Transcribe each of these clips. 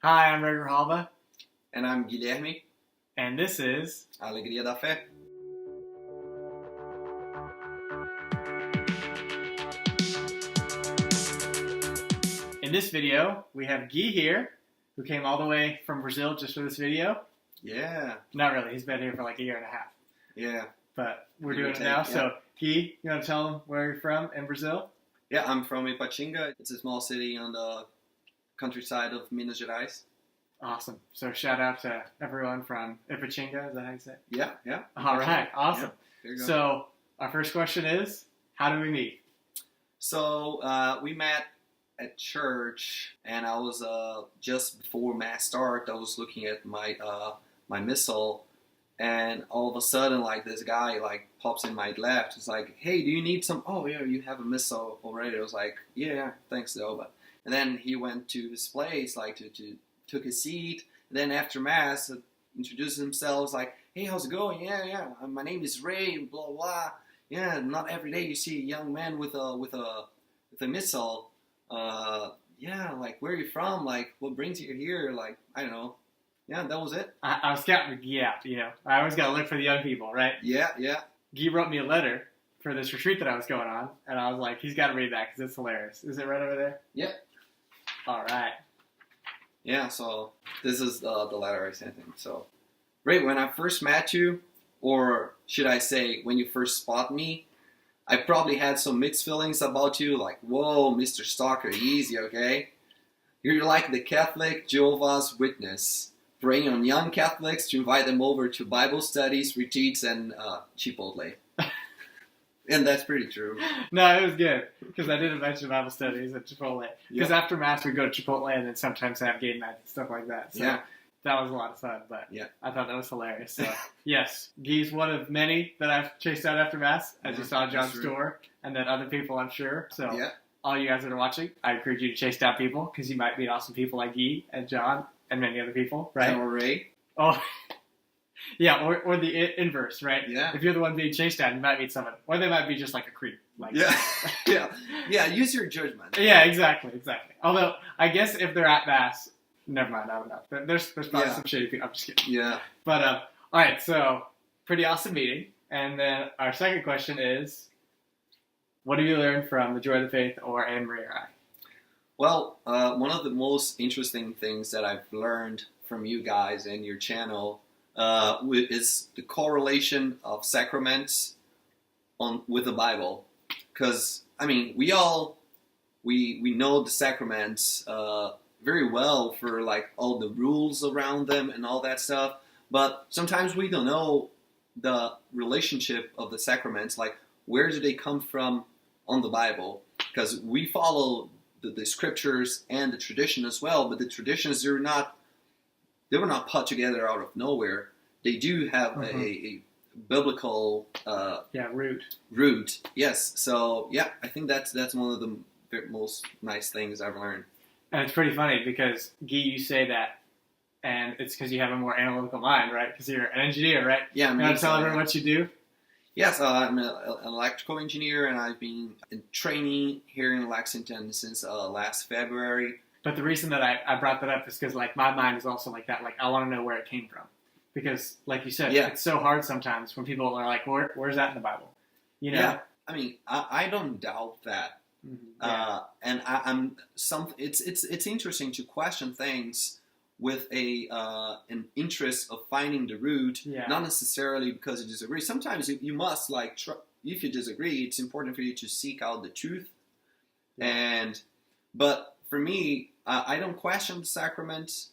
Hi, I'm Roger Halva, And I'm Guilherme. and this is... A Alegria da Fé. In this video, we have Guy here, who came all the way from Brazil just for this video. Yeah. Not really, he's been here for like a year and a half. Yeah. But we're doing it now, so Guy, you want to tell them where you're from in Brazil? Yeah, I'm from Ipatinga. It's a small city on the countryside of Minas Gerais. Awesome. So shout out to everyone from Ipatinga, is that how you say it? Yeah. All right, awesome. Yeah, there you go. So our first question is, how do we meet? So we met at church, and I was just before Mass start, I was looking at my my missal, and all of a sudden, like, this guy like pops in my left. It's like, hey, do you need some? Oh yeah, you have a missal already. I was like, yeah, thanks though. But and then he went to his place, like to took his seat. And then after Mass, introduced himself, like, hey, how's it going? Yeah. My name is Ray. Blah blah. Yeah, not every day you see a young man with a missal. Yeah, like, where are you from? Like, what brings you here? Like, I don't know. Yeah, that was it. I was scouting Guy out, you know. I always got to look for the young people, right? Yeah. Guy wrote me a letter for this retreat that I was going on, and I was like, he's got to read that because it's hilarious. Is it right over there? Yep. All right. Yeah, so this is the letter I sent him. So, Ray, when I first met you, or should I say, when you first spot me, I probably had some mixed feelings about you, like, whoa, Mr. Stalker, easy, okay? You're like the Catholic Jehovah's Witness, preying on young Catholics to invite them over to Bible studies, retreats, and Chipotle. And that's pretty true. No, it was good, because I did mention Bible studies at Chipotle. Because after Mass, we go to Chipotle, and then sometimes have game nights and stuff like that. So that was a lot of fun, but I thought that was hilarious. So, yes, Guy's one of many that I've chased out after Mass, as you saw John's store, and then other people, I'm sure. So all you guys that are watching, I encourage you to chase down people, because you might meet awesome people like Guy and John and many other people, right? Or Ray. Oh, yeah, or the inverse, right? Yeah. If you're the one being chased down, you might meet someone. Or they might be just like a creep. Like, Yeah, use your judgment. Yeah, exactly. Although, I guess if they're at Mass, never mind, I don't know. There's probably some shady people. I'm just kidding. Yeah. But, all right, so, pretty awesome meeting. And then our second question is, what have you learned from The Joy of the Faith or Anne Marie or I? Well, one of the most interesting things that I've learned from you guys and your channel is the correlation of sacraments with the Bible. Because, I mean, we know the sacraments very well for, like, all the rules around them and all that stuff. But sometimes we don't know the relationship of the sacraments, like, where do they come from on the Bible? Because we follow the scriptures and the tradition as well, but the traditions, they were not put together out of nowhere. They do have a biblical root. Yes. So I think that's one of the most nice things I've learned. And it's pretty funny because, Guy, you say that, and it's because you have a more analytical mind, right? Because you're an engineer, right? Yeah. You want to tell everyone what you do? Yes, I'm an electrical engineer, and I've been in training here in Lexington since last February. But the reason that I brought that up is because, like, my mind is also like that. Like, I want to know where it came from. Because, like you said, it's so hard sometimes when people are like, where's that in the Bible? You know? Yeah, I mean, I don't doubt that. Mm-hmm. And it's interesting to question things with an interest of finding the root, not necessarily because you disagree. Sometimes you must, like, if you disagree, it's important for you to seek out the truth. But for me, I don't question the sacraments,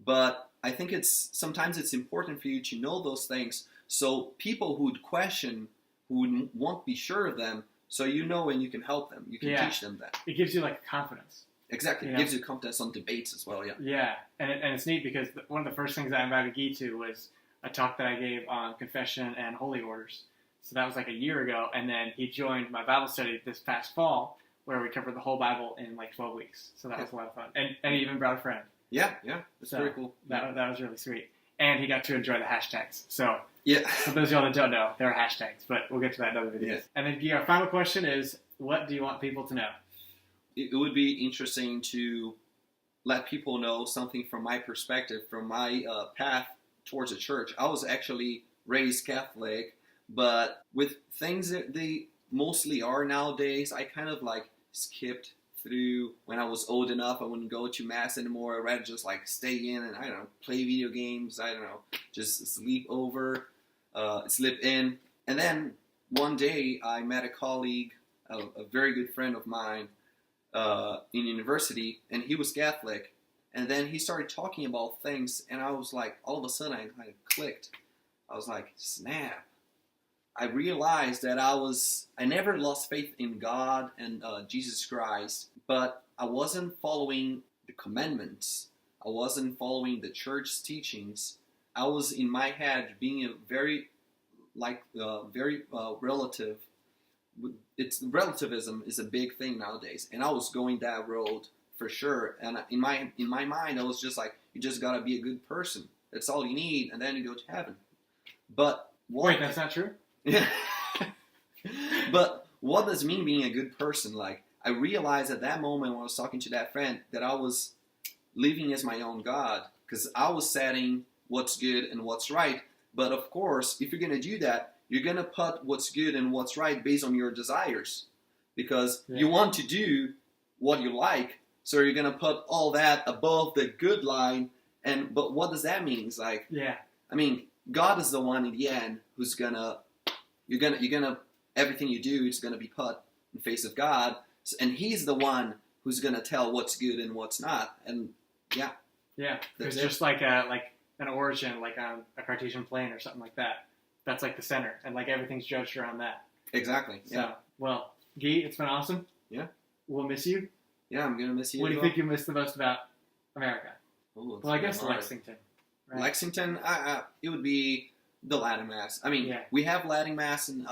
but I think sometimes it's important for you to know those things, so people who would question, who won't be sure of them, so you know, and you can help them, you can teach them that. It gives you, like, confidence. Exactly. It gives you confidence on debates as well, Yeah, and it's neat because one of the first things I invited Guy to was a talk that I gave on confession and holy orders. So that was like a year ago, and then he joined my Bible study this past fall, where we covered the whole Bible in like 12 weeks. So that was a lot of fun. And he even brought a friend. Yeah, that's very cool. That was really sweet. And he got to enjoy the hashtags. So Yeah. For those of y'all that don't know, there are hashtags, but we'll get to that in other videos. Yeah. And then our final question is, what do you want people to know? It would be interesting to let people know something from my perspective, from my path towards the church. I was actually raised Catholic, but with things that they mostly are nowadays, I kind of like skipped through. When I was old enough, I wouldn't go to mass anymore. I'd rather just like stay in and, I don't know, play video games. I don't know, just sleep in. And then one day I met a colleague, a very good friend of mine in university, and he was Catholic. And then he started talking about things, and I was like, all of a sudden I kind of clicked. I was like, snap. I realized that I never lost faith in God and Jesus Christ, but I wasn't following the commandments. I wasn't following the church's teachings. I was in my head being a very relative. Relativism is a big thing nowadays, and I was going that road for sure. And in my mind, I was just like, you just gotta be a good person. That's all you need, and then you go to heaven. But wait, that's not true. Yeah. But what does it mean being a good person? Like, I realized at that moment when I was talking to that friend that I was living as my own God, because I was setting what's good and what's right. But of course, if you're going to do that, you're going to put what's good and what's right based on your desires, because you want to do what you like. So you're going to put all that above the good line. But what does that mean? It's like, I mean, God is the one in the end who's you're gonna everything you do is gonna be put in the face of God, and He's the one who's gonna tell what's good and what's not. And because there's like an origin, like on a Cartesian plane or something like that. That's like the center, and like everything's judged around that. Exactly. So, well, Guy, it's been awesome. Yeah. We'll miss you. Yeah, I'm gonna miss you. What do you think you miss the most about America? Ooh, well, I guess Lexington. Right? Lexington, it would be the Latin Mass. I mean, we have Latin Mass in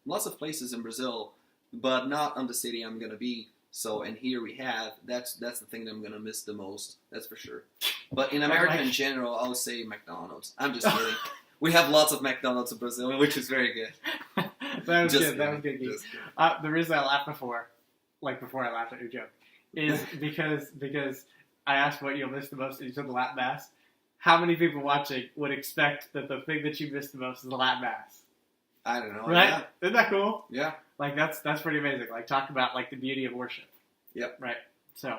lots of places in Brazil, but not on the city I'm going to be. So, and here we have, that's the thing that I'm going to miss the most. That's for sure. But in America in general, I would say McDonald's. I'm just kidding. We have lots of McDonald's in Brazil, which is very good. That was good. That was good. The reason I laughed before I laughed at your joke, is because I asked what you'll miss the most, and you said the Latin Mass. How many people watching would expect that the thing that you miss the most is the Latin Mass? I don't know. Right? Yeah. Isn't that cool? Yeah. Like, that's pretty amazing. Like, talk about, like, the beauty of worship. Yep. Right. So,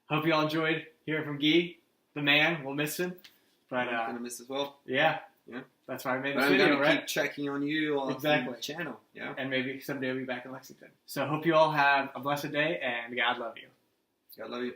hope you all enjoyed hearing from Guy, the man. We'll miss him. But, I'm going to miss as well. Yeah. Yeah. That's why I made this video, I'm going to keep checking on you on the channel. Yeah. And maybe someday we'll be back in Lexington. So, hope you all have a blessed day, and God love you. God love you.